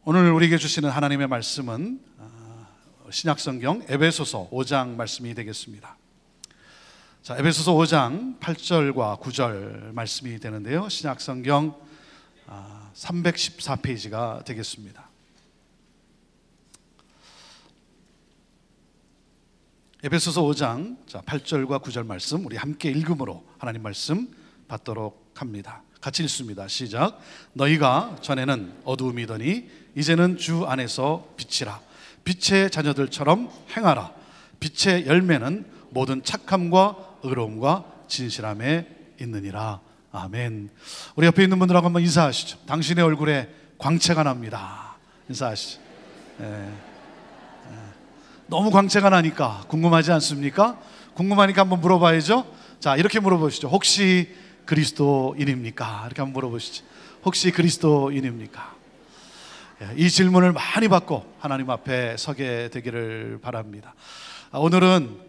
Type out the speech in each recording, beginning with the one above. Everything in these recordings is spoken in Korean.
오늘 우리에게 주시는 하나님의 말씀은 신약성경 에베소서 5장 말씀이 되겠습니다. 자, 에베소서 5장 8절과 9절 말씀이 되는데요, 신약성경 314페이지가 되겠습니다. 에베소서 5장 8절과 9절 말씀 우리 함께 읽음으로 하나님 말씀 받도록 합니다. 같이 읽습니다. 시작. 너희가 전에는 어두움이더니 이제는 주 안에서 빛이라. 빛의 자녀들처럼 행하라. 빛의 열매는 모든 착함과 의로움과 진실함에 있느니라. 아멘. 우리 옆에 있는 분들하고 한번 인사하시죠. 당신의 얼굴에 광채가 납니다. 인사하시죠. 너무 광채가 나니까 궁금하지 않습니까? 궁금하니까 한번 물어봐야죠. 자, 이렇게 물어보시죠. 혹시 그리스도인입니까? 이렇게 한번 물어보시죠. 혹시 그리스도인입니까? 이 질문을 많이 받고 하나님 앞에 서게 되기를 바랍니다. 오늘은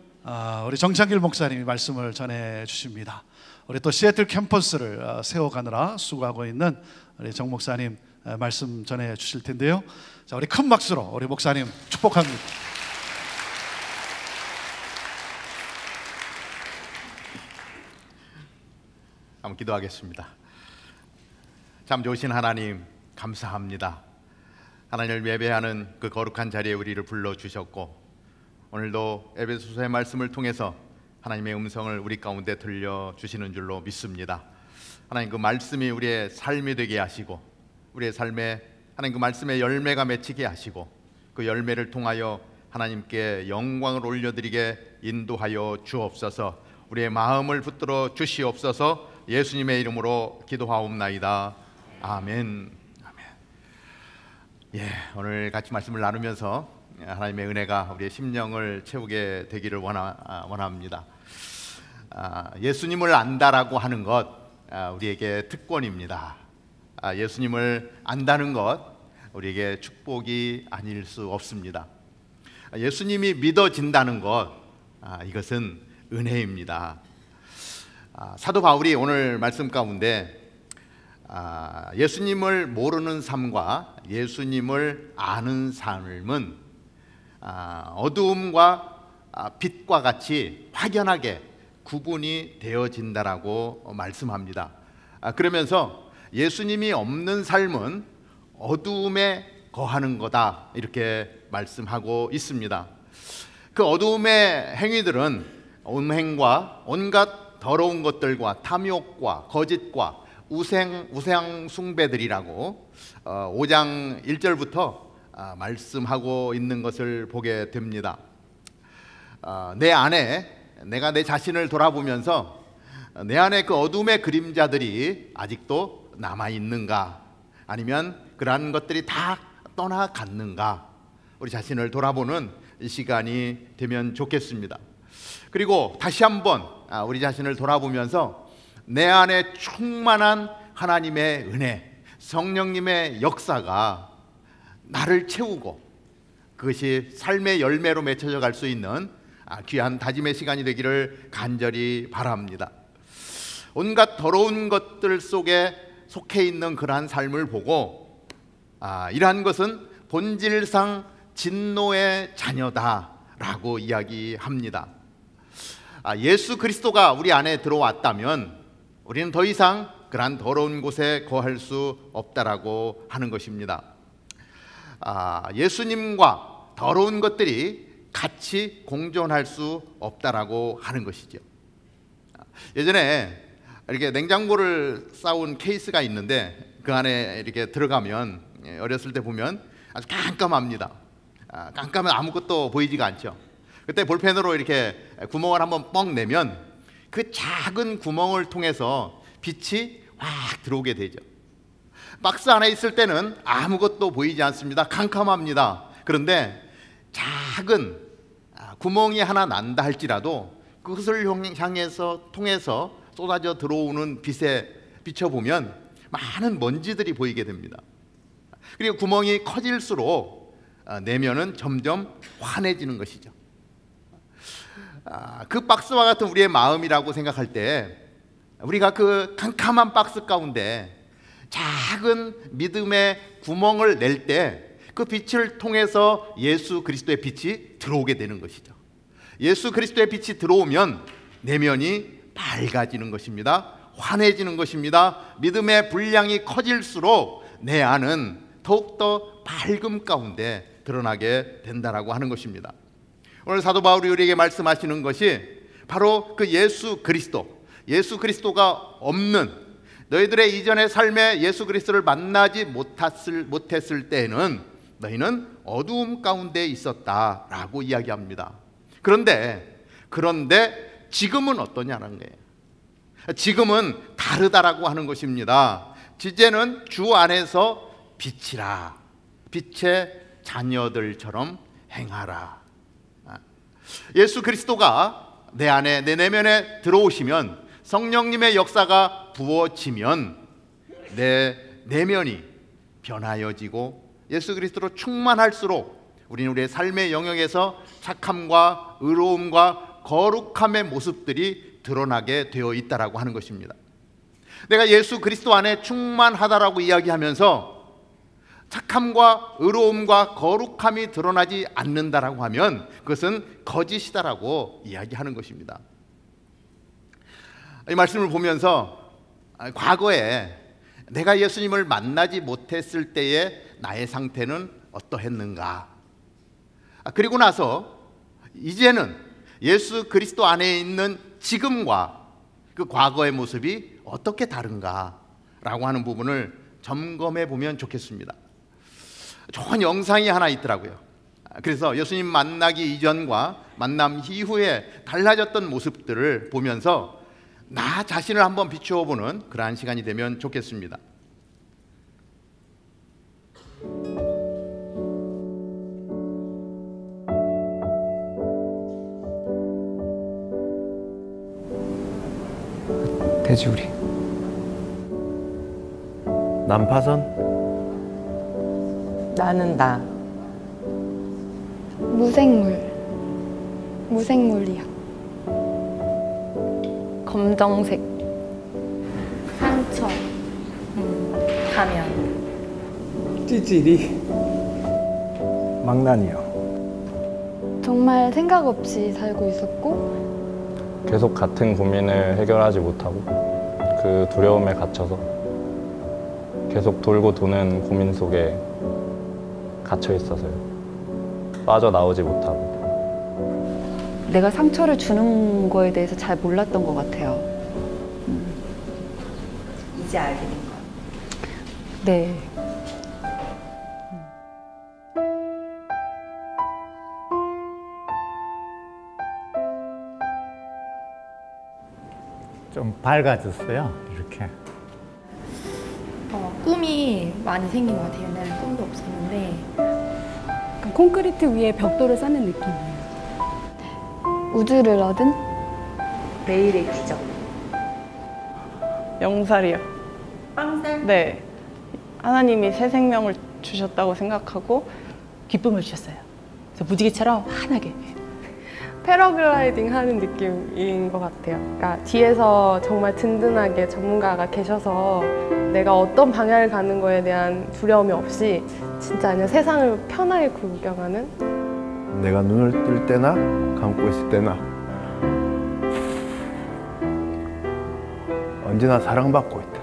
우리 정창길 목사님이 말씀을 전해 주십니다. 우리 또 시애틀 캠퍼스를 세워가느라 수고하고 있는 우리 정 목사님 말씀 전해 주실 텐데요. 자, 우리 큰 박수로 우리 목사님 축복합니다. 한번 기도하겠습니다. 참 좋으신 하나님 감사합니다. 하나님을 예배하는 그 거룩한 자리에 우리를 불러주셨고, 오늘도 에베소서의 말씀을 통해서 하나님의 음성을 우리 가운데 들려주시는 줄로 믿습니다. 하나님, 그 말씀이 우리의 삶이 되게 하시고, 우리의 삶에 하나님 그 말씀의 열매가 맺히게 하시고, 그 열매를 통하여 하나님께 영광을 올려드리게 인도하여 주옵소서. 우리의 마음을 붙들어 주시옵소서. 예수님의 이름으로 기도하옵나이다. 아멘. 아멘. 예, 오늘 같이 말씀을 나누면서 하나님의 은혜가 우리의 심령을 채우게 되기를 원합니다. 예수님을 안다라고 하는 것 우리에게 특권입니다. 예수님을 안다는 것 우리에게 축복이 아닐 수 없습니다. 예수님이 믿어진다는 것 이것은 은혜입니다. 사도 바울이 오늘 말씀 가운데 예수님을 모르는 삶과 예수님을 아는 삶은 어두움과 빛과 같이 확연하게 구분이 되어진다라고 말씀합니다. 그러면서 예수님이 없는 삶은 어두움에 거하는 거다, 이렇게 말씀하고 있습니다. 그 어두움의 행위들은 음행과 온갖 더러운 것들과 탐욕과 거짓과 우상 숭배들이라고 5장 1절부터 말씀하고 있는 것을 보게 됩니다. 내 안에 내가 내 자신을 돌아보면서 내 안에 그 어둠의 그림자들이 아직도 남아있는가, 아니면 그러한 것들이 다 떠나갔는가, 우리 자신을 돌아보는 시간이 되면 좋겠습니다. 그리고 다시 한번 우리 자신을 돌아보면서 내 안에 충만한 하나님의 은혜, 성령님의 역사가 나를 채우고 그것이 삶의 열매로 맺혀져 갈 수 있는 귀한 다짐의 시간이 되기를 간절히 바랍니다. 온갖 더러운 것들 속에 속해 있는 그러한 삶을 보고 이러한 것은 본질상 진노의 자녀다라고 이야기합니다. 예수 그리스도가 우리 안에 들어왔다면 우리는 더 이상 그러한 더러운 곳에 거할 수 없다라고 하는 것입니다. 예수님과 더러운 것들이 같이 공존할 수 없다라고 하는 것이죠. 예전에 이렇게 냉장고를 싸운 케이스가 있는데 그 안에 이렇게 들어가면 어렸을 때 보면 아주 깜깜합니다. 깜깜해 아무것도 보이지가 않죠. 그때 볼펜으로 이렇게 구멍을 한번 뻥 내면 그 작은 구멍을 통해서 빛이 확 들어오게 되죠. 박스 안에 있을 때는 아무것도 보이지 않습니다. 캄캄합니다. 그런데 작은 구멍이 하나 난다 할지라도 그것을 통해서 쏟아져 들어오는 빛에 비춰보면 많은 먼지들이 보이게 됩니다. 그리고 구멍이 커질수록 내면은 점점 환해지는 것이죠. 그 박스와 같은 우리의 마음이라고 생각할 때 우리가 그 캄캄한 박스 가운데 작은 믿음의 구멍을 낼 때 그 빛을 통해서 예수 그리스도의 빛이 들어오게 되는 것이죠. 예수 그리스도의 빛이 들어오면 내면이 밝아지는 것입니다. 환해지는 것입니다. 믿음의 분량이 커질수록 내 안은 더욱더 밝음 가운데 드러나게 된다라고 하는 것입니다. 오늘 사도 바울이 우리에게 말씀하시는 것이 바로 그 예수 그리스도가 없는 너희들의 이전의 삶에 예수 그리스도를 만나지 못했을 때에는 너희는 어두움 가운데 있었다라고 이야기합니다. 그런데 지금은 어떠냐는 거예요. 지금은 다르다라고 하는 것입니다. 이제는 주 안에서 빛이라, 빛의 자녀들처럼 행하라. 예수 그리스도가 내 안에, 내 내면에 들어오시면, 성령님의 역사가 부어지면 내 내면이 변하여지고 예수 그리스도로 충만할수록 우리는 우리의 삶의 영역에서 착함과 의로움과 거룩함의 모습들이 드러나게 되어 있다라고 하는 것입니다. 내가 예수 그리스도 안에 충만하다라고 이야기하면서 착함과 의로움과 거룩함이 드러나지 않는다라고 하면 그것은 거짓이다라고 이야기하는 것입니다. 이 말씀을 보면서 과거에 내가 예수님을 만나지 못했을 때의 나의 상태는 어떠했는가, 그리고 나서 이제는 예수 그리스도 안에 있는 지금과 그 과거의 모습이 어떻게 다른가라고 하는 부분을 점검해 보면 좋겠습니다. 좋은 영상이 하나 있더라고요. 그래서 예수님 만나기 이전과 만남 이후에 달라졌던 모습들을 보면서 나 자신을 한번 비추어 보는 그러한 시간이 되면 좋겠습니다. 돼지우리. 난파선. 나는 나. 무생물이야. 검정색. 상처. 가면. 찌질이. 망나니요. 정말 생각 없이 살고 있었고 계속 같은 고민을 해결하지 못하고 그 두려움에 갇혀서 계속 돌고 도는 고민 속에 갇혀 있어서요. 빠져나오지 못하고. 내가 상처를 주는 거에 대해서 잘 몰랐던 것 같아요. 이제 알게 된 거예요. 네. 좀 밝아졌어요. 이렇게. 꿈이 많이 생긴 것 같아요. 옛날에 꿈도 없었는데 약간 콘크리트 위에 벽돌을 쌓는 느낌이에요. 우주를 얻은 매일의 기적. 영살이요. 빵살? 네. 하나님이 새 생명을 주셨다고 생각하고 기쁨을 주셨어요. 그래서 무지개처럼 환하게. 패러글라이딩 하는 느낌인 것 같아요. 그러니까 뒤에서 정말 든든하게 전문가가 계셔서 내가 어떤 방향을 가는 거에 대한 두려움이 없이 진짜 그냥 세상을 편하게 구경하는? 내가 눈을 뜰 때나 감고 있을 때나 언제나 사랑받고 있다.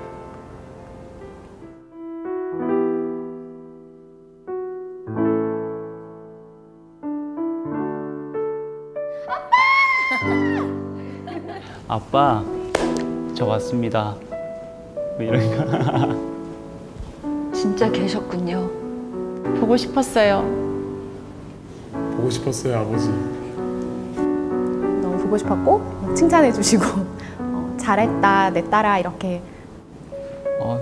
아빠, 저 왔습니다. 뭐 이러니까. 진짜 계셨군요. 보고 싶었어요. 보고 싶었어요, 아버지. 너무 보고 싶었고 칭찬해 주시고 잘했다 내 딸아 이렇게.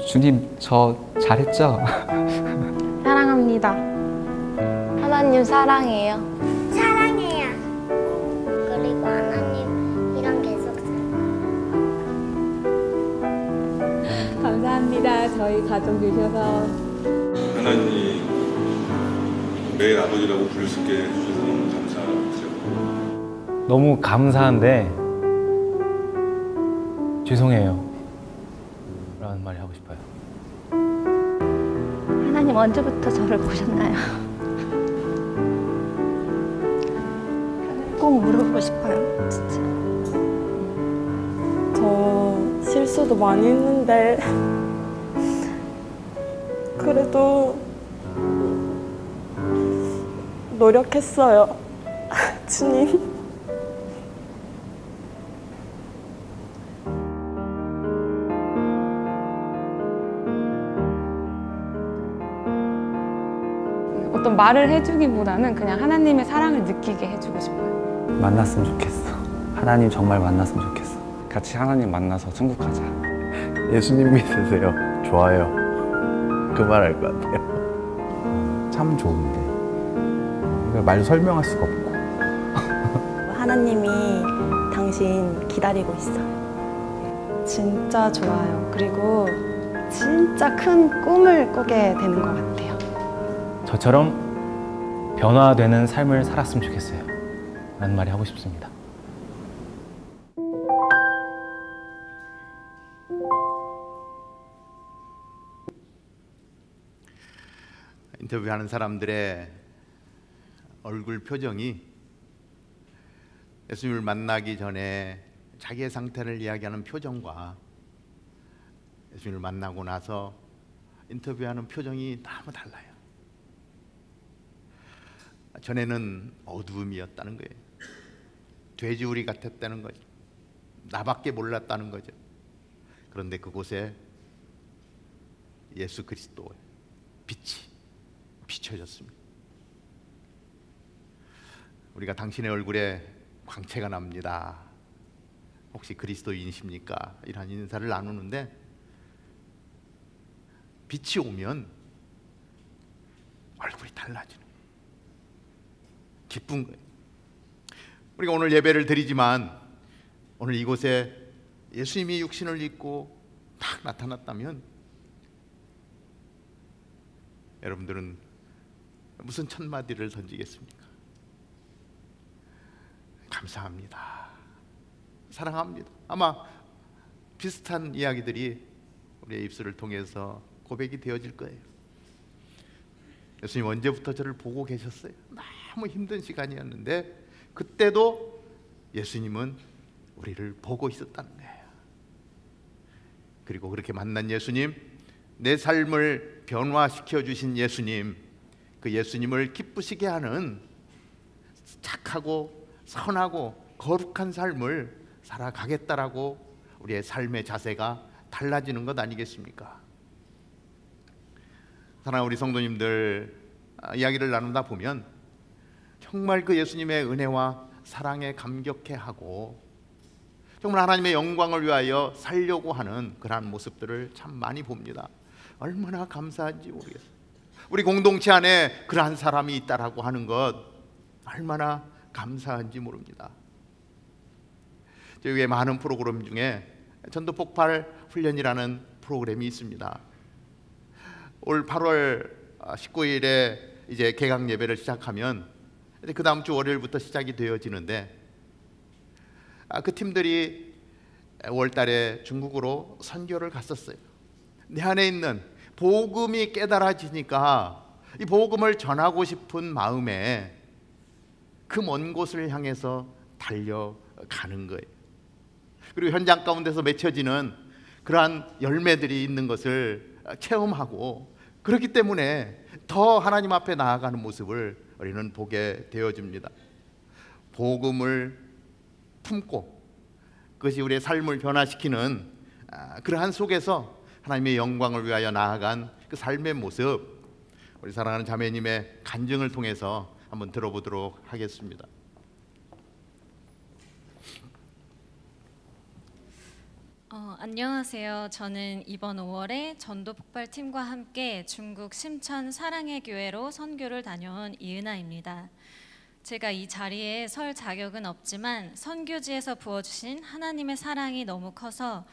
주님 저 잘했죠? 사랑합니다. 하나님 사랑해요. 사랑해요. 그리고 하나님이랑 계속 감사합니다. 저희 가족 되셔서. 하나님이 매일 아버지라고 부를 수 있게 해주셔서 너무 감사하죠. 너무 감사한데 죄송해요 라는 말이 하고 싶어요. 하나님 언제부터 저를 보셨나요? 꼭 물어보고 싶어요, 진짜. 저 실수도 많이 했는데 그래도 노력했어요. 주님. 어떤 말을 해주기보다는 그냥 하나님의 사랑을 느끼게 해주고 싶어요. 만났으면 좋겠어. 하나님 정말 만났으면 좋겠어. 같이 하나님 만나서 천국 가자. 예수님 믿으세요. 좋아요. 그 말 할 것 같아요. 참 좋은데 이걸 말로 설명할 수가 없고. 하나님이 당신 기다리고 있어. 진짜 좋아요. 그리고 진짜 큰 꿈을 꾸게 되는 것 같아요. 저처럼 변화되는 삶을 살았으면 좋겠어요. 라는 말이 하고 싶습니다. 인터뷰하는 사람들의 얼굴 표정이 예수님을 만나기 전에 자기의 상태를 이야기하는 표정과 예수님을 만나고 나서 인터뷰하는 표정이 너무 달라요. 전에는 어두움이었다는 거예요. 돼지우리 같았다는 거죠. 나밖에 몰랐다는 거죠. 그런데 그곳에 예수 그리스도의 빛이 비춰졌습니다. 우리가 당신의 얼굴에 광채가 납니다. 혹시 그리스도인이십니까? 이런 인사를 나누는데 빛이 오면 얼굴이 달라지는 거예요. 기쁜 거예요. 우리가 오늘 예배를 드리지만 오늘 이곳에 예수님이 육신을 입고 딱 나타났다면 여러분들은 무슨 첫마디를 던지겠습니까? 감사합니다. 사랑합니다. 아마 비슷한 이야기들이 우리의 입술을 통해서 고백이 되어질 거예요. 예수님 언제부터 저를 보고 계셨어요? 너무 힘든 시간이었는데 그때도 예수님은 우리를 보고 있었다는 거예요. 그리고 그렇게 만난 예수님, 내 삶을 변화시켜 주신 예수님, 그 예수님을 기쁘시게 하는 착하고 선하고 거룩한 삶을 살아가겠다라고 우리의 삶의 자세가 달라지는 것 아니겠습니까? 사랑하는 우리 성도님들, 이야기를 나누다 보면 정말 그 예수님의 은혜와 사랑에 감격해하고 정말 하나님의 영광을 위하여 살려고 하는 그러한 모습들을 참 많이 봅니다. 얼마나 감사한지 모르겠어요. 우리 공동체 안에 그러한 사람이 있다라고 하는 것 얼마나 감사한지 모릅니다. 저희 많은 프로그램 중에 전도 폭발 훈련이라는 프로그램이 있습니다. 올 8월 19일에 이제 개강 예배를 시작하면 그 다음 주 월요일부터 시작이 되어지는데 그 팀들이 5월 달에 중국으로 선교를 갔었어요. 내 안에 있는 복음이 깨달아지니까 이 복음을 전하고 싶은 마음에 그 먼 곳을 향해서 달려가는 거예요. 그리고 현장 가운데서 맺혀지는 그러한 열매들이 있는 것을 체험하고 그렇기 때문에 더 하나님 앞에 나아가는 모습을 우리는 보게 되어집니다. 복음을 품고 그것이 우리의 삶을 변화시키는 그러한 속에서 하나님의 영광을 위하여 나아간 그 삶의 모습, 우리 사랑하는 자매님의 간증을 통해서 한번 들어보도록 하겠습니다. 안녕하세요. 저는 이번 5월에 전도 폭발팀과 함께 중국 심천 사랑의 교회로 선교를 다녀온 이은아입니다. 제가 이 자리에 설 자격은 없지만 선교지에서 부어주신 하나님의 사랑이 너무 커서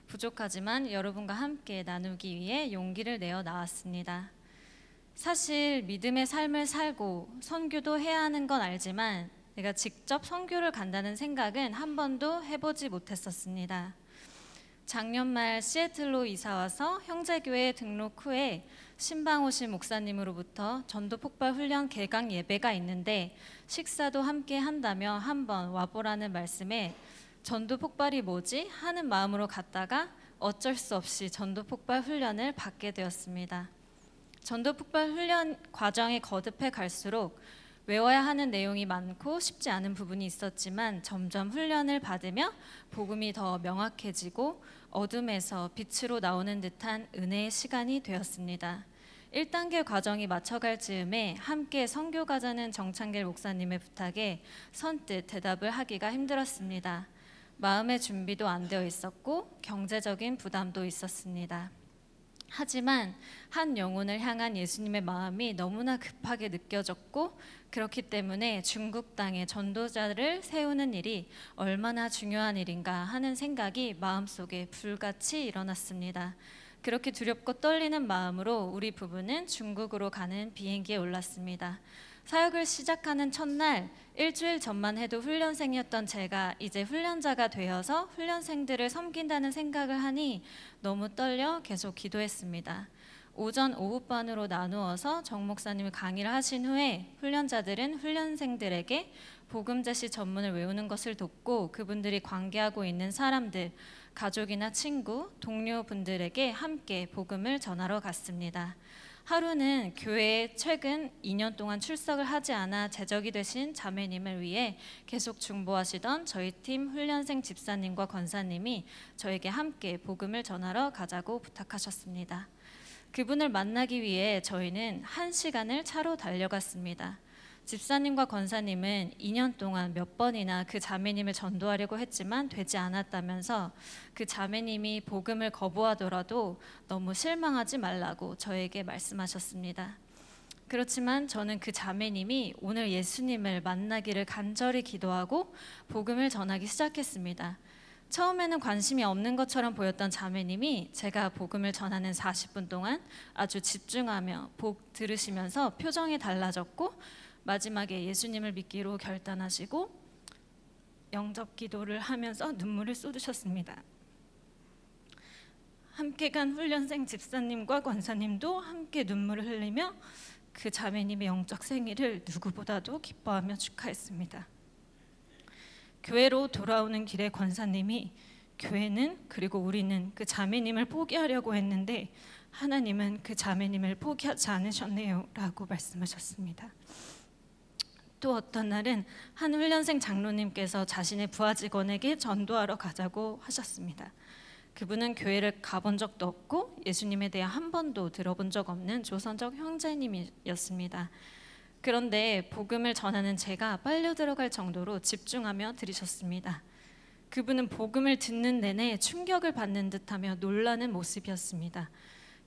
부족하지만 여러분과 함께 나누기 위해 용기를 내어 나왔습니다. 사실 믿음의 삶을 살고 선교도 해야 하는 건 알지만 내가 직접 선교를 간다는 생각은 한 번도 해보지 못했었습니다. 작년 말 시애틀로 이사와서 형제교회에 등록 후에 신방호신 목사님으로부터 전도 폭발 훈련 개강 예배가 있는데 식사도 함께 한다며 한번 와보라는 말씀에 전도 폭발이 뭐지? 하는 마음으로 갔다가 어쩔 수 없이 전도 폭발 훈련을 받게 되었습니다. 전도 폭발 훈련 과정이 거듭해 갈수록 외워야 하는 내용이 많고 쉽지 않은 부분이 있었지만 점점 훈련을 받으며 복음이 더 명확해지고 어둠에서 빛으로 나오는 듯한 은혜의 시간이 되었습니다. 1단계 과정이 맞춰갈 즈음에 함께 선교 가자는 정창길 목사님의 부탁에 선뜻 대답을 하기가 힘들었습니다. 마음의 준비도 안 되어 있었고 경제적인 부담도 있었습니다. 하지만 한 영혼을 향한 예수님의 마음이 너무나 급하게 느껴졌고 그렇기 때문에 중국 땅에 전도자를 세우는 일이 얼마나 중요한 일인가 하는 생각이 마음속에 불같이 일어났습니다. 그렇게 두렵고 떨리는 마음으로 우리 부부는 중국으로 가는 비행기에 올랐습니다. 사역을 시작하는 첫날 일주일 전만 해도 훈련생이었던 제가 이제 훈련자가 되어서 훈련생들을 섬긴다는 생각을 하니 너무 떨려 계속 기도했습니다. 오전 오후반으로 나누어서 정 목사님이 강의를 하신 후에 훈련자들은 훈련생들에게 복음 제시 전문을 외우는 것을 돕고 그분들이 관계하고 있는 사람들, 가족이나 친구, 동료분들에게 함께 복음을 전하러 갔습니다. 하루는 교회에 최근 2년 동안 출석을 하지 않아 제적이 되신 자매님을 위해 계속 중보하시던 저희 팀 훈련생 집사님과 권사님이 저에게 함께 복음을 전하러 가자고 부탁하셨습니다. 그분을 만나기 위해 저희는 1시간을 차로 달려갔습니다. 집사님과 권사님은 2년 동안 몇 번이나 그 자매님을 전도하려고 했지만 되지 않았다면서 그 자매님이 복음을 거부하더라도 너무 실망하지 말라고 저에게 말씀하셨습니다. 그렇지만 저는 그 자매님이 오늘 예수님을 만나기를 간절히 기도하고 복음을 전하기 시작했습니다. 처음에는 관심이 없는 것처럼 보였던 자매님이 제가 복음을 전하는 40분 동안 아주 집중하며 복 들으시면서 표정이 달라졌고 마지막에 예수님을 믿기로 결단하시고 영접 기도를 하면서 눈물을 쏟으셨습니다. 함께 간 훈련생 집사님과 권사님도 함께 눈물을 흘리며 그 자매님의 영적 생일을 누구보다도 기뻐하며 축하했습니다. 교회로 돌아오는 길에 권사님이 교회는 그리고 우리는 그 자매님을 포기하려고 했는데 하나님은 그 자매님을 포기하지 않으셨네요 라고 말씀하셨습니다. 또 어떤 날은 한 훈련생 장로님께서 자신의 부하 직원에게 전도하러 가자고 하셨습니다. 그분은 교회를 가본 적도 없고 예수님에 대해 한 번도 들어본 적 없는 조선족 형제님이었습니다. 그런데 복음을 전하는 제가 빨려 들어갈 정도로 집중하며 들으셨습니다. 그분은 복음을 듣는 내내 충격을 받는 듯하며 놀라는 모습이었습니다.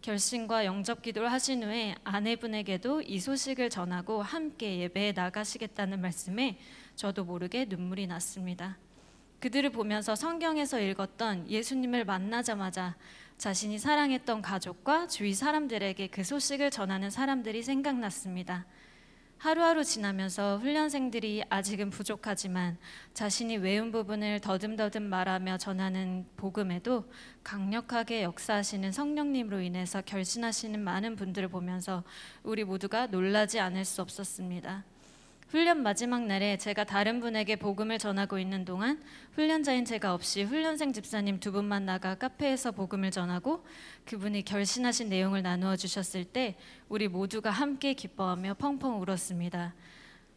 결심과 영접 기도를 하신 후에 아내분에게도 이 소식을 전하고 함께 예배에 나가시겠다는 말씀에 저도 모르게 눈물이 났습니다. 그들을 보면서 성경에서 읽었던 예수님을 만나자마자 자신이 사랑했던 가족과 주위 사람들에게 그 소식을 전하는 사람들이 생각났습니다. 하루하루 지나면서 훈련생들이 아직은 부족하지만 자신이 외운 부분을 더듬더듬 말하며 전하는 복음에도 강력하게 역사하시는 성령님으로 인해서 결신하시는 많은 분들을 보면서 우리 모두가 놀라지 않을 수 없었습니다. 훈련 마지막 날에 제가 다른 분에게 복음을 전하고 있는 동안 훈련자인 제가 없이 훈련생 집사님 2분만 나가 카페에서 복음을 전하고 그분이 결신하신 내용을 나누어 주셨을 때 우리 모두가 함께 기뻐하며 펑펑 울었습니다.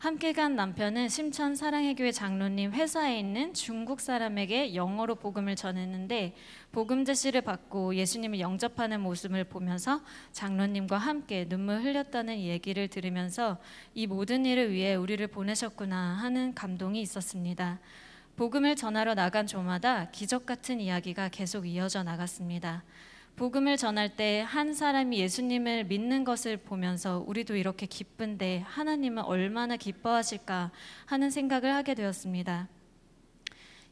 함께 간 남편은 심천 사랑의 교회 장로님 회사에 있는 중국 사람에게 영어로 복음을 전했는데 복음 제시를 받고 예수님을 영접하는 모습을 보면서 장로님과 함께 눈물 흘렸다는 얘기를 들으면서 이 모든 일을 위해 우리를 보내셨구나 하는 감동이 있었습니다. 복음을 전하러 나간 조마다 기적 같은 이야기가 계속 이어져 나갔습니다. 복음을 전할 때 한 사람이 예수님을 믿는 것을 보면서 우리도 이렇게 기쁜데 하나님은 얼마나 기뻐하실까 하는 생각을 하게 되었습니다.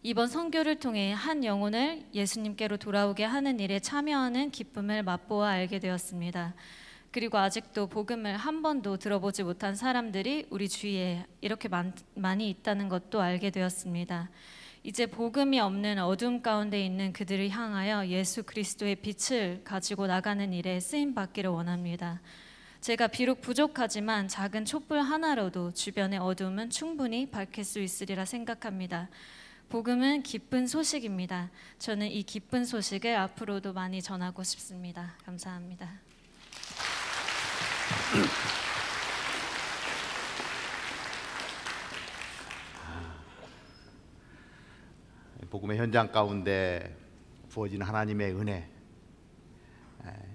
이번 선교를 통해 한 영혼을 예수님께로 돌아오게 하는 일에 참여하는 기쁨을 맛보아 알게 되었습니다. 그리고 아직도 복음을 한 번도 들어보지 못한 사람들이 우리 주위에 이렇게 많이 있다는 것도 알게 되었습니다. 이제 복음이 없는 어둠 가운데 있는 그들을 향하여 예수 그리스도의 빛을 가지고 나가는 일에 쓰임 받기를 원합니다. 제가 비록 부족하지만 작은 촛불 하나로도 주변의 어둠은 충분히 밝힐 수 있으리라 생각합니다. 복음은 기쁜 소식입니다. 저는 이 기쁜 소식을 앞으로도 많이 전하고 싶습니다. 감사합니다. 복음의 현장 가운데 부어진 하나님의 은혜,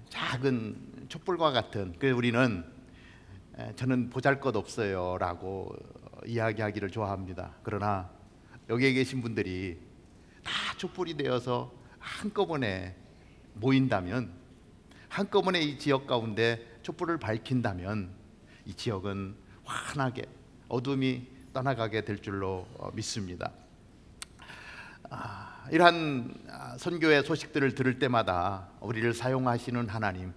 작은 촛불과 같은, 우리는 저는 보잘것없어요 라고 이야기하기를 좋아합니다. 그러나 여기에 계신 분들이 다 촛불이 되어서 한꺼번에 모인다면, 한꺼번에 이 지역 가운데 촛불을 밝힌다면 이 지역은 환하게 어둠이 떠나가게 될 줄로 믿습니다. 이러한 선교의 소식들을 들을 때마다 우리를 사용하시는 하나님,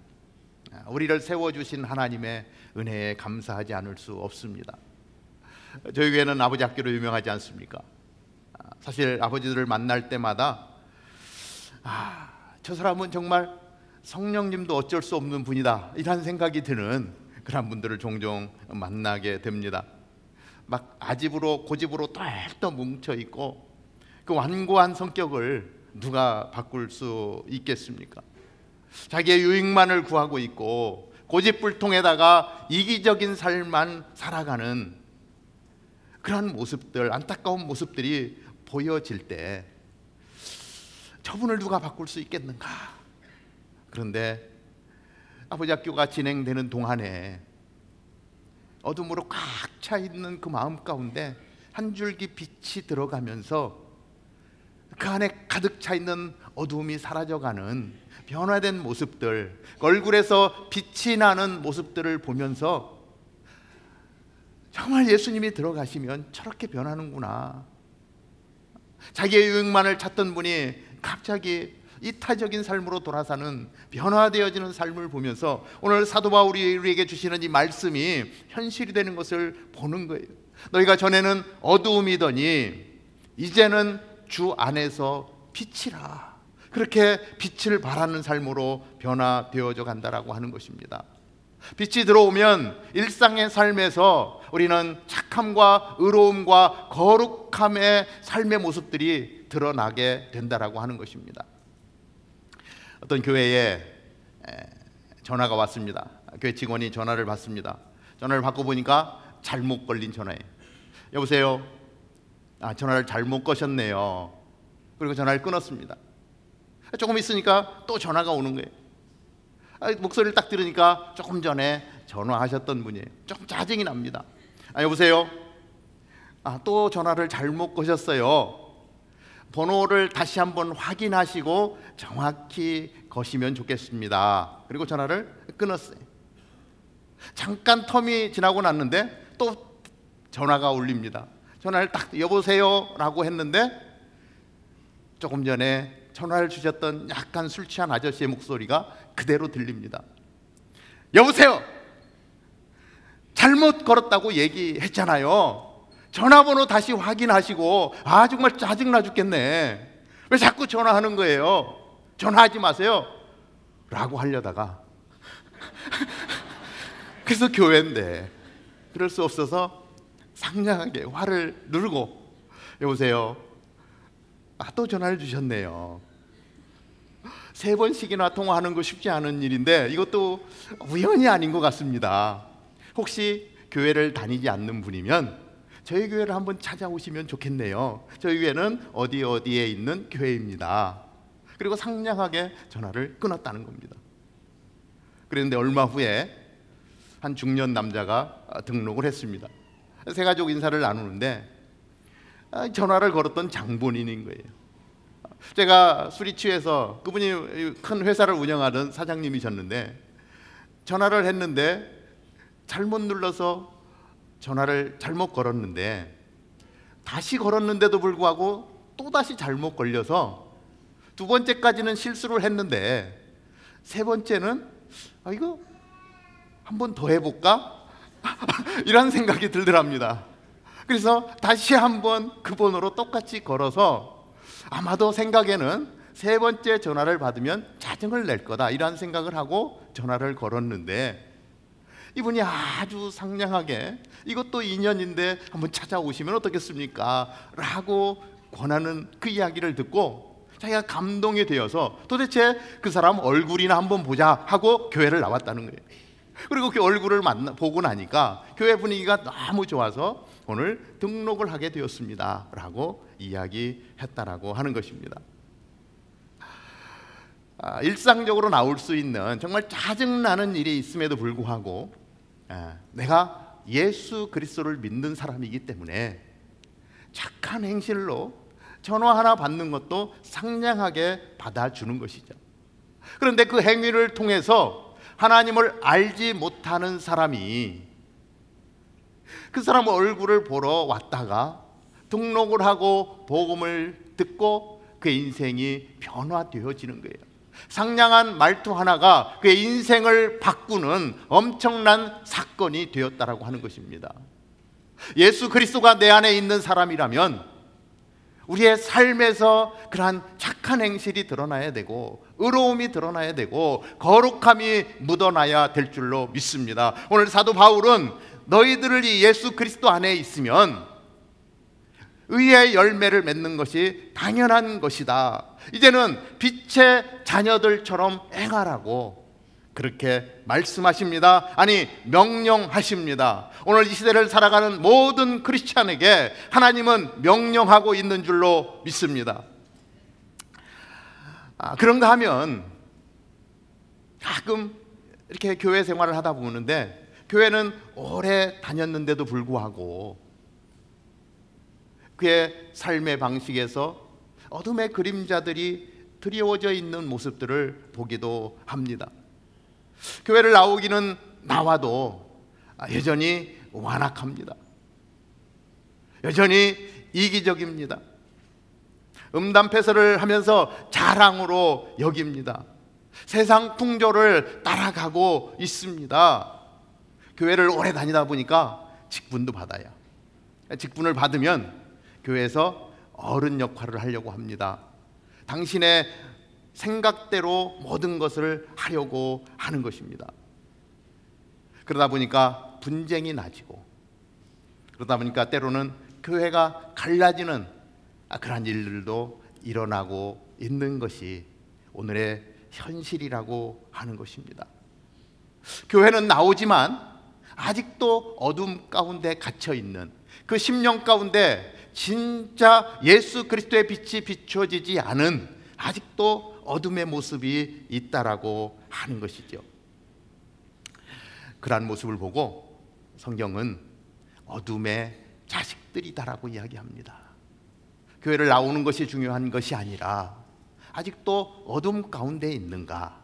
우리를 세워주신 하나님의 은혜에 감사하지 않을 수 없습니다. 저희 교회는 아버지 학교로 유명하지 않습니까? 사실 아버지들을 만날 때마다 저 사람은 정말 성령님도 어쩔 수 없는 분이다, 이런 생각이 드는 그런 분들을 종종 만나게 됩니다. 막 아집으로 고집으로 똘똘 뭉쳐있고 그 완고한 성격을 누가 바꿀 수 있겠습니까? 자기의 유익만을 구하고 있고 고집불통에다가 이기적인 삶만 살아가는 그런 모습들, 안타까운 모습들이 보여질 때 저분을 누가 바꿀 수 있겠는가? 그런데 아버지 학교가 진행되는 동안에 어둠으로 꽉 차 있는 그 마음 가운데 한 줄기 빛이 들어가면서 그 안에 가득 차 있는 어둠이 사라져가는 변화된 모습들, 얼굴에서 빛이 나는 모습들을 보면서 정말 예수님이 들어가시면 저렇게 변하는구나. 자기의 유익만을 찾던 분이 갑자기 이타적인 삶으로 돌아사는 변화되어지는 삶을 보면서 오늘 사도 바울이 우리에게 주시는 이 말씀이 현실이 되는 것을 보는 거예요. 너희가 전에는 어두움이더니 이제는 주 안에서 빛이라. 그렇게 빛을 발하는 삶으로 변화되어져 간다라고 하는 것입니다. 빛이 들어오면 일상의 삶에서 우리는 착함과 의로움과 거룩함의 삶의 모습들이 드러나게 된다라고 하는 것입니다. 어떤 교회에 전화가 왔습니다. 교회 직원이 전화를 받습니다. 전화를 받고 보니까 잘못 걸린 전화예요. 여보세요? 전화를 잘못 거셨네요. 그리고 전화를 끊었습니다. 조금 있으니까 또 전화가 오는 거예요. 목소리를 딱 들으니까 조금 전에 전화하셨던 분이에요. 조금 짜증이 납니다. 여보세요? 또 전화를 잘못 거셨어요. 번호를 다시 한번 확인하시고 정확히 거시면 좋겠습니다. 그리고 전화를 끊었어요. 잠깐 텀이 지나고 났는데 또 전화가 울립니다. 전화를 딱 여보세요 라고 했는데 조금 전에 전화를 주셨던 약간 술 취한 아저씨의 목소리가 그대로 들립니다. 여보세요, 잘못 걸었다고 얘기했잖아요. 전화번호 다시 확인하시고. 정말 짜증나 죽겠네. 왜 자꾸 전화하는 거예요? 전화하지 마세요 라고 하려다가 그래서 교회인데 그럴 수 없어서 상냥하게 화를 누르고 여보세요, 또 전화를 주셨네요. 3번씩이나 통화하는 거 쉽지 않은 일인데 이것도 우연이 아닌 것 같습니다. 혹시 교회를 다니지 않는 분이면 저희 교회를 한번 찾아오시면 좋겠네요. 저희 교회는 어디에 있는 교회입니다. 그리고 상냥하게 전화를 끊었다는 겁니다. 그런데 얼마 후에 한 중년 남자가 등록을 했습니다. 새 가족 인사를 나누는데 전화를 걸었던 장본인인 거예요. 제가 술이 취해서, 그분이 큰 회사를 운영하던 사장님이셨는데 전화를 했는데 잘못 눌러서 전화를 잘못 걸었는데 다시 걸었는데도 불구하고 또다시 잘못 걸려서 2번째까지는 실수를 했는데 3번째는 이거 한 번 더 해볼까? 이런 생각이 들더랍니다. 그래서 다시 한번 그 번호로 똑같이 걸어서 아마도 생각에는 세 번째 전화를 받으면 짜증을 낼 거다 이런 생각을 하고 전화를 걸었는데, 이분이 아주 상냥하게 이것도 인연인데 한번 찾아오시면 어떻겠습니까? 라고 권하는 그 이야기를 듣고 자기가 감동이 되어서 도대체 그 사람 얼굴이나 한번 보자 하고 교회를 나왔다는 거예요. 그리고 그 얼굴을 보고 나니까 교회 분위기가 너무 좋아서 오늘 등록을 하게 되었습니다 라고 이야기했다라고 하는 것입니다. 일상적으로 나올 수 있는 정말 짜증나는 일이 있음에도 불구하고 내가 예수 그리스도를 믿는 사람이기 때문에 착한 행실로 전화 하나 받는 것도 상냥하게 받아주는 것이죠. 그런데 그 행위를 통해서 하나님을 알지 못하는 사람이 그 사람 얼굴을 보러 왔다가 등록을 하고 복음을 듣고 그의 인생이 변화되어지는 거예요. 상냥한 말투 하나가 그의 인생을 바꾸는 엄청난 사건이 되었다라고 하는 것입니다. 예수 그리스도가 내 안에 있는 사람이라면 우리의 삶에서 그러한 착한 행실이 드러나야 되고 의로움이 드러나야 되고 거룩함이 묻어나야 될 줄로 믿습니다. 오늘 사도 바울은 너희들이 예수 그리스도 안에 있으면 의의 열매를 맺는 것이 당연한 것이다. 이제는 빛의 자녀들처럼 행하라고 그렇게 말씀하십니다. 아니, 명령하십니다. 오늘 이 시대를 살아가는 모든 크리스찬에게 하나님은 명령하고 있는 줄로 믿습니다. 그런가 하면 가끔 이렇게 교회 생활을 하다 보는데, 교회는 오래 다녔는데도 불구하고 그의 삶의 방식에서 어둠의 그림자들이 드리워져 있는 모습들을 보기도 합니다. 교회를 나와도 여전히 완악합니다. 여전히 이기적입니다. 음담패설을 하면서 자랑으로 여깁니다. 세상 풍조를 따라가고 있습니다. 교회를 오래 다니다 보니까 직분도 받아요. 직분을 받으면 교회에서 어른 역할을 하려고 합니다. 당신의 생각대로 모든 것을 하려고 하는 것입니다. 그러다 보니까 분쟁이 나지고, 그러다 보니까 때로는 교회가 갈라지는 그런 일들도 일어나고 있는 것이 오늘의 현실이라고 하는 것입니다. 교회는 나오지만 아직도 어둠 가운데 갇혀 있는 그 심령 가운데 진짜 예수 그리스도의 빛이 비춰지지 않은 아직도 어둠의 모습이 있다라고 하는 것이죠. 그러한 모습을 보고 성경은 어둠의 자식들이다라고 이야기합니다. 교회를 나오는 것이 중요한 것이 아니라 아직도 어둠 가운데 있는가,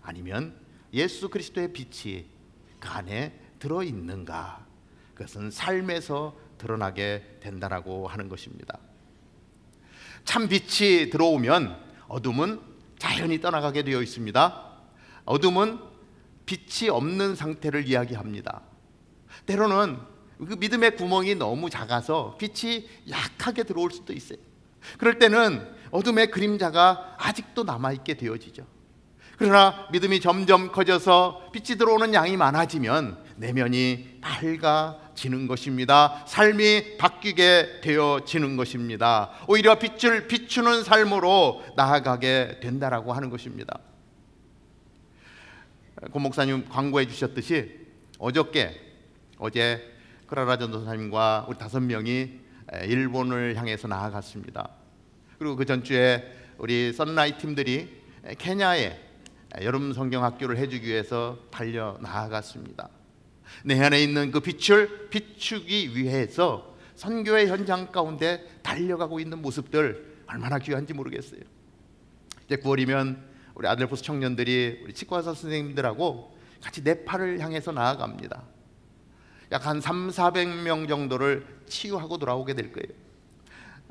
아니면 예수 그리스도의 빛이 그 안에 들어있는가, 그것은 삶에서 드러나게 된다라고 하는 것입니다. 참 빛이 들어오면 어둠은 자연히 떠나가게 되어 있습니다. 어둠은 빛이 없는 상태를 이야기합니다. 때로는 그 믿음의 구멍이 너무 작아서 빛이 약하게 들어올 수도 있어요. 그럴 때는 어둠의 그림자가 아직도 남아있게 되어지죠. 그러나 믿음이 점점 커져서 빛이 들어오는 양이 많아지면 내면이 밝아지는 것입니다. 삶이 바뀌게 되어지는 것입니다. 오히려 빛을 비추는 삶으로 나아가게 된다라고 하는 것입니다. 고 목사님 광고해 주셨듯이 어제 크라라 전도사님과 우리 5명이 일본을 향해서 나아갔습니다. 그리고 그 전주에 우리 썬라이트 팀들이 케냐에 여름 성경학교를 해주기 위해서 달려 나아갔습니다. 내 안에 있는 그 빛을 비추기 위해서 선교의 현장 가운데 달려가고 있는 모습들 얼마나 귀한지 모르겠어요. 이제 9월이면 우리 아델포스 청년들이 우리 치과의사 선생님들하고 같이 네팔을 향해서 나아갑니다. 약 한 300~400명 정도를 치유하고 돌아오게 될 거예요.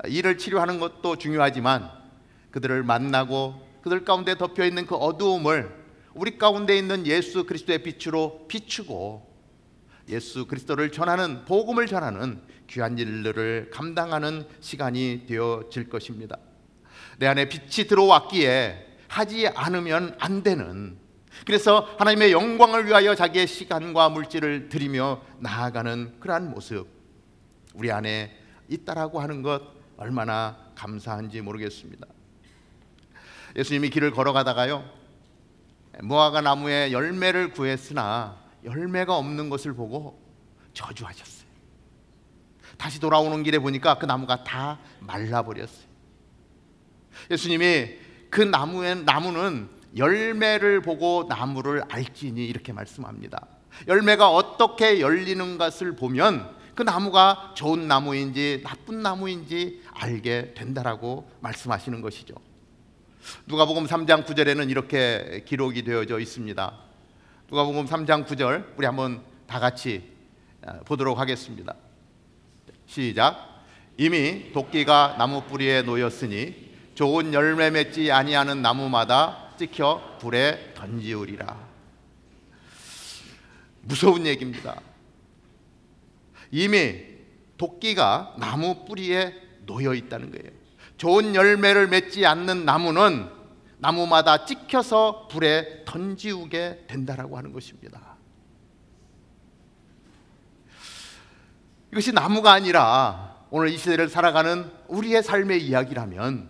이를 치료하는 것도 중요하지만 그들을 만나고 그들 가운데 덮여있는 그 어두움을 우리 가운데 있는 예수 그리스도의 빛으로 비추고 예수 그리스도를 전하는, 복음을 전하는 귀한 일들을 감당하는 시간이 되어질 것입니다. 내 안에 빛이 들어왔기에 하지 않으면 안 되는, 그래서 하나님의 영광을 위하여 자기의 시간과 물질을 들이며 나아가는 그러한 모습, 우리 안에 있다라고 하는 것 얼마나 감사한지 모르겠습니다. 예수님이 길을 걸어가다가요, 무화과 나무에 열매를 구했으나 열매가 없는 것을 보고 저주하셨어요. 다시 돌아오는 길에 보니까 그 나무가 다 말라버렸어요. 예수님이 그 나무는 열매를 보고 나무를 알지니 이렇게 말씀합니다. 열매가 어떻게 열리는 것을 보면 그 나무가 좋은 나무인지 나쁜 나무인지 알게 된다라고 말씀하시는 것이죠. 누가복음 3장 9절에는 이렇게 기록이 되어져 있습니다. 누가복음 3장 9절 우리 한번 다 같이 보도록 하겠습니다. 시작. 이미 도끼가 나무 뿌리에 놓였으니 좋은 열매 맺지 아니하는 나무마다 찍혀 불에 던지우리라. 무서운 얘기입니다. 이미 도끼가 나무 뿌리에 놓여 있다는 거예요. 좋은 열매를 맺지 않는 나무는 나무마다 찍혀서 불에 던지우게 된다라고 하는 것입니다. 이것이 나무가 아니라 오늘 이 시대를 살아가는 우리의 삶의 이야기라면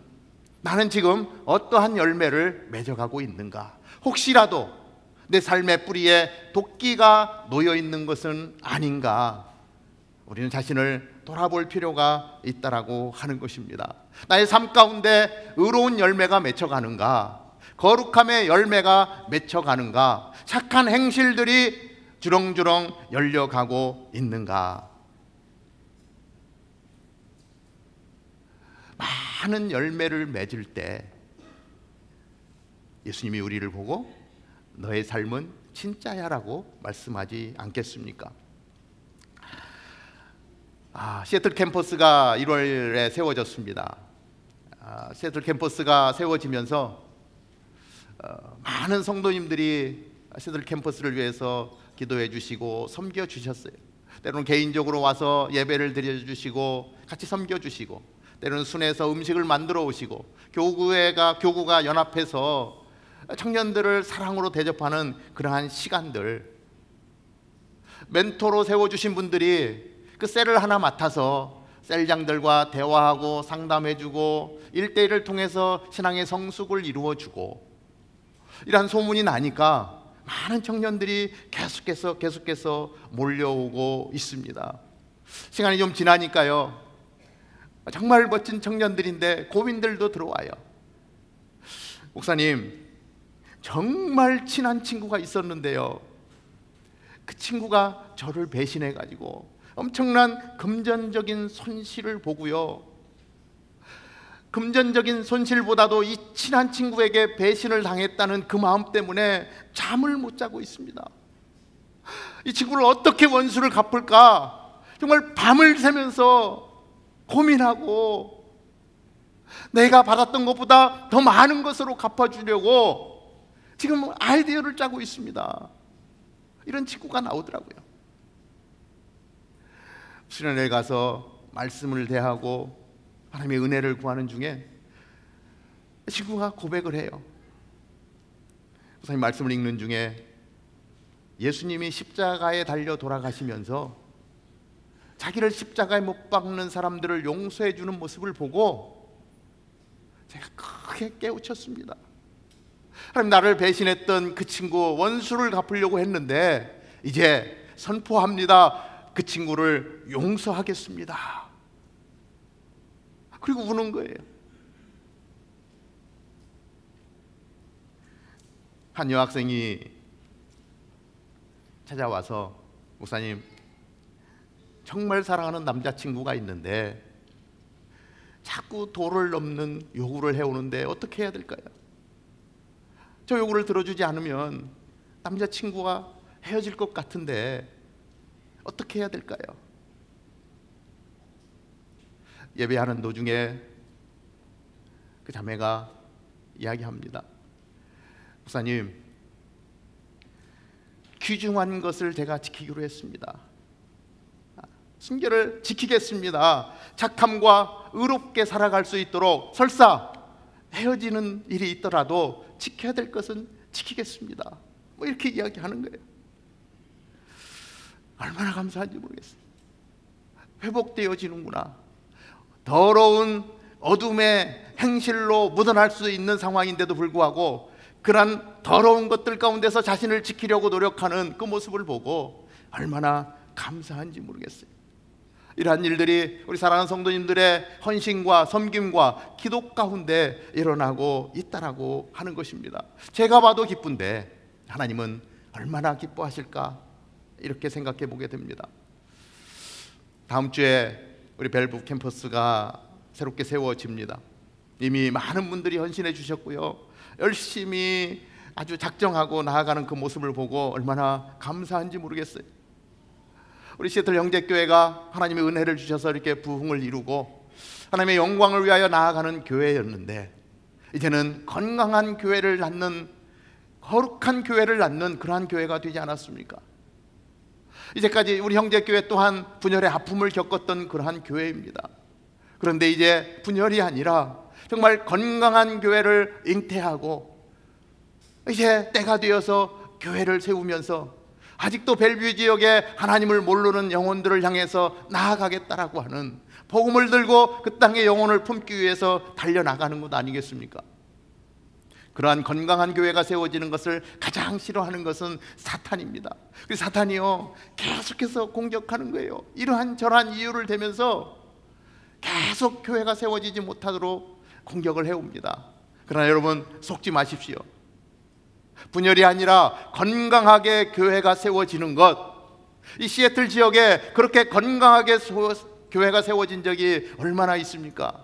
나는 지금 어떠한 열매를 맺어가고 있는가? 혹시라도 내 삶의 뿌리에 도끼가 놓여 있는 것은 아닌가? 우리는 자신을 돌아볼 필요가 있다라고 하는 것입니다. 나의 삶 가운데 의로운 열매가 맺혀가는가? 거룩함의 열매가 맺혀가는가? 착한 행실들이 주렁주렁 열려가고 있는가? 많은 열매를 맺을 때 예수님이 우리를 보고 너의 삶은 진짜야라고 말씀하지 않겠습니까? 시애틀 캠퍼스가 1월에 세워졌습니다. 시애틀 캠퍼스가 세워지면서 많은 성도님들이 시애틀 캠퍼스를 위해서 기도해 주시고 섬겨 주셨어요. 때로는 개인적으로 와서 예배를 드려 주시고 같이 섬겨 주시고, 때로는 순회에서 음식을 만들어 오시고, 교구가 연합해서 청년들을 사랑으로 대접하는 그러한 시간들, 멘토로 세워주신 분들이 그 셀을 하나 맡아서 셀장들과 대화하고 상담해주고 1대1을 통해서 신앙의 성숙을 이루어주고, 이러한 소문이 나니까 많은 청년들이 계속해서 몰려오고 있습니다. 시간이 좀 지나니까요, 정말 멋진 청년들인데 고민들도 들어와요. 목사님, 정말 친한 친구가 있었는데요, 그 친구가 저를 배신해가지고 엄청난 금전적인 손실을 보고요, 금전적인 손실보다도 이 친한 친구에게 배신을 당했다는 그 마음 때문에 잠을 못 자고 있습니다. 이 친구를 어떻게 원수를 갚을까 정말 밤을 새면서 고민하고, 내가 받았던 것보다 더 많은 것으로 갚아주려고 지금 아이디어를 짜고 있습니다. 이런 친구가 나오더라고요. 수련회에 가서 말씀을 대하고 하나님의 은혜를 구하는 중에 친구가 고백을 해요. 목사님 말씀을 읽는 중에 예수님이 십자가에 달려 돌아가시면서 자기를 십자가에 못 박는 사람들을 용서해 주는 모습을 보고 제가 크게 깨우쳤습니다. 하나님, 나를 배신했던 그 친구 원수를 갚으려고 했는데 이제 선포합니다. 그 친구를 용서하겠습니다. 그리고 우는 거예요. 한 여학생이 찾아와서, 목사님, 정말 사랑하는 남자친구가 있는데 자꾸 도를 넘는 요구를 해오는데 어떻게 해야 될까요? 저 요구를 들어주지 않으면 남자친구와 헤어질 것 같은데 어떻게 해야 될까요? 예배하는 도중에 그 자매가 이야기합니다. 목사님, 귀중한 것을 제가 지키기로 했습니다. 순결을 지키겠습니다. 착함과 의롭게 살아갈 수 있도록 설사 헤어지는 일이 있더라도 지켜야 될 것은 지키겠습니다. 뭐 이렇게 이야기하는 거예요. 얼마나 감사한지 모르겠어요. 회복되어지는구나. 더러운 어둠의 행실로 묻어날 수 있는 상황인데도 불구하고 그런 더러운 것들 가운데서 자신을 지키려고 노력하는 그 모습을 보고 얼마나 감사한지 모르겠어요. 이러한 일들이 우리 사랑하는 성도님들의 헌신과 섬김과 기도 가운데 일어나고 있다라고 하는 것입니다. 제가 봐도 기쁜데 하나님은 얼마나 기뻐하실까 이렇게 생각해 보게 됩니다. 다음 주에 우리 벨브 캠퍼스가 새롭게 세워집니다. 이미 많은 분들이 헌신해 주셨고요, 열심히 아주 작정하고 나아가는 그 모습을 보고 얼마나 감사한지 모르겠어요. 우리 시애틀 형제교회가 하나님의 은혜를 주셔서 이렇게 부흥을 이루고 하나님의 영광을 위하여 나아가는 교회였는데 이제는 건강한 교회를 낳는, 거룩한 교회를 낳는 그러한 교회가 되지 않았습니까? 이제까지 우리 형제교회 또한 분열의 아픔을 겪었던 그러한 교회입니다. 그런데 이제 분열이 아니라 정말 건강한 교회를 잉태하고 이제 때가 되어서 교회를 세우면서 아직도 벨뷰 지역에 하나님을 모르는 영혼들을 향해서 나아가겠다라고 하는, 복음을 들고 그 땅의 영혼을 품기 위해서 달려나가는 것 아니겠습니까? 그러한 건강한 교회가 세워지는 것을 가장 싫어하는 것은 사탄입니다. 그 사탄이요 계속해서 공격하는 거예요. 이러한 저러한 이유를 대면서 계속 교회가 세워지지 못하도록 공격을 해옵니다. 그러나 여러분 속지 마십시오. 분열이 아니라 건강하게 교회가 세워지는 것, 이 시애틀 지역에 그렇게 건강하게 교회가 세워진 적이 얼마나 있습니까?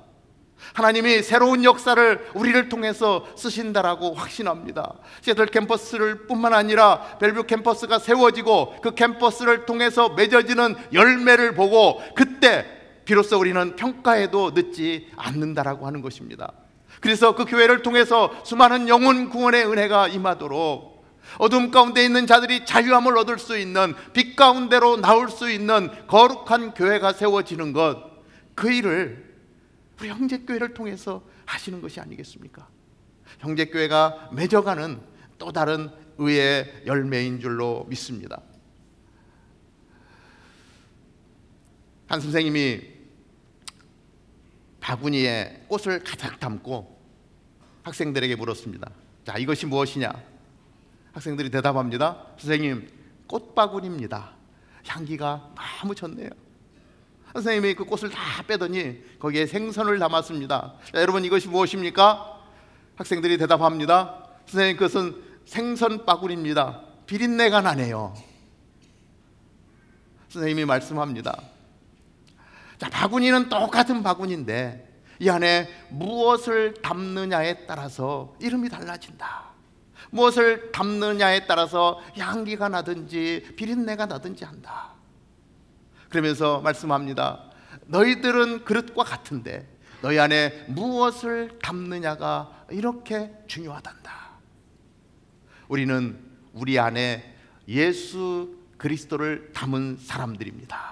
하나님이 새로운 역사를 우리를 통해서 쓰신다라고 확신합니다. 시애틀 캠퍼스를 뿐만 아니라 벨뷰 캠퍼스가 세워지고 그 캠퍼스를 통해서 맺어지는 열매를 보고 그때 비로소 우리는 평가에도 늦지 않는다라고 하는 것입니다. 그래서 그 교회를 통해서 수많은 영혼 구원의 은혜가 임하도록 어둠 가운데 있는 자들이 자유함을 얻을 수 있는, 빛 가운데로 나올 수 있는 거룩한 교회가 세워지는 것, 그 일을 우리 형제교회를 통해서 하시는 것이 아니겠습니까? 형제교회가 맺어가는 또 다른 의의 열매인 줄로 믿습니다. 한 선생님이 바구니에 꽃을 가득 담고 학생들에게 물었습니다. 자, 이것이 무엇이냐? 학생들이 대답합니다. 선생님, 꽃바구니입니다. 향기가 너무 좋네요. 선생님이 그 꽃을 다 빼더니 거기에 생선을 담았습니다. 자, 여러분 이것이 무엇입니까? 학생들이 대답합니다. 선생님, 그것은 생선 바구니입니다. 비린내가 나네요. 선생님이 말씀합니다. 자, 바구니는 똑같은 바구니인데 이 안에 무엇을 담느냐에 따라서 이름이 달라진다. 무엇을 담느냐에 따라서 향기가 나든지 비린내가 나든지 한다. 그러면서 말씀합니다. 너희들은 그릇과 같은데 너희 안에 무엇을 담느냐가 이렇게 중요하단다. 우리는 우리 안에 예수 그리스도를 담은 사람들입니다.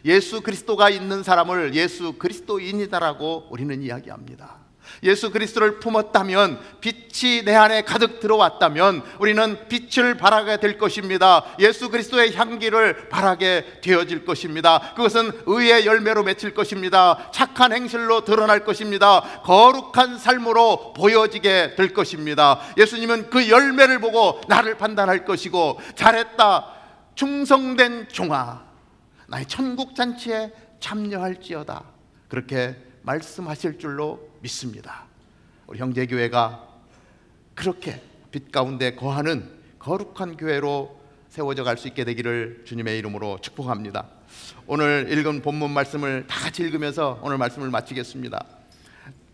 예수 그리스도가 있는 사람을 예수 그리스도인이다라고 우리는 이야기합니다. 예수 그리스도를 품었다면, 빛이 내 안에 가득 들어왔다면 우리는 빛을 발하게 될 것입니다. 예수 그리스도의 향기를 발하게 되어질 것입니다. 그것은 의의 열매로 맺힐 것입니다. 착한 행실로 드러날 것입니다. 거룩한 삶으로 보여지게 될 것입니다. 예수님은 그 열매를 보고 나를 판단할 것이고, 잘했다 충성된 종아, 나의 천국 잔치에 참여할지어다, 그렇게 말씀하실 줄로 믿습니다. 우리 형제교회가 그렇게 빛 가운데 거하는 거룩한 교회로 세워져 갈 수 있게 되기를 주님의 이름으로 축복합니다. 오늘 읽은 본문 말씀을 다 같이 읽으면서 오늘 말씀을 마치겠습니다.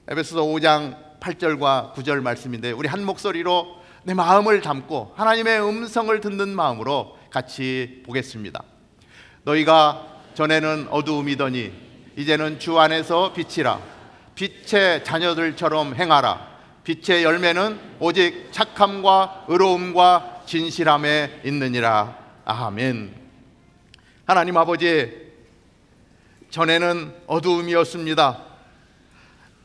에베소서 5장 8절과 9절 말씀인데 우리 한 목소리로 내 마음을 담고 하나님의 음성을 듣는 마음으로 같이 보겠습니다. 너희가 전에는 어두움이더니 이제는 주 안에서 빛이라. 빛의 자녀들처럼 행하라. 빛의 열매는 오직 착함과 의로움과 진실함에 있느니라. 아멘. 하나님 아버지, 전에는 어두움이었습니다.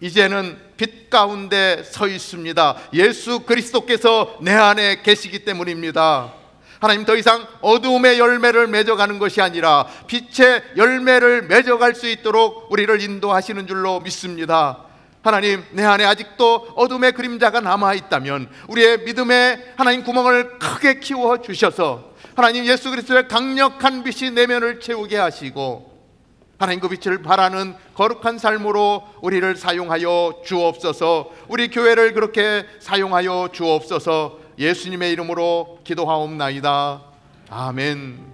이제는 빛 가운데 서 있습니다. 예수 그리스도께서 내 안에 계시기 때문입니다. 하나님, 더 이상 어두움의 열매를 맺어가는 것이 아니라 빛의 열매를 맺어갈 수 있도록 우리를 인도하시는 줄로 믿습니다. 하나님, 내 안에 아직도 어둠의 그림자가 남아있다면 우리의 믿음의 하나님 구멍을 크게 키워 주셔서 하나님, 예수 그리스도의 강력한 빛이 내면을 채우게 하시고 하나님, 그 빛을 바라는 거룩한 삶으로 우리를 사용하여 주옵소서. 우리 교회를 그렇게 사용하여 주옵소서. 예수님의 이름으로 기도하옵나이다. 아멘.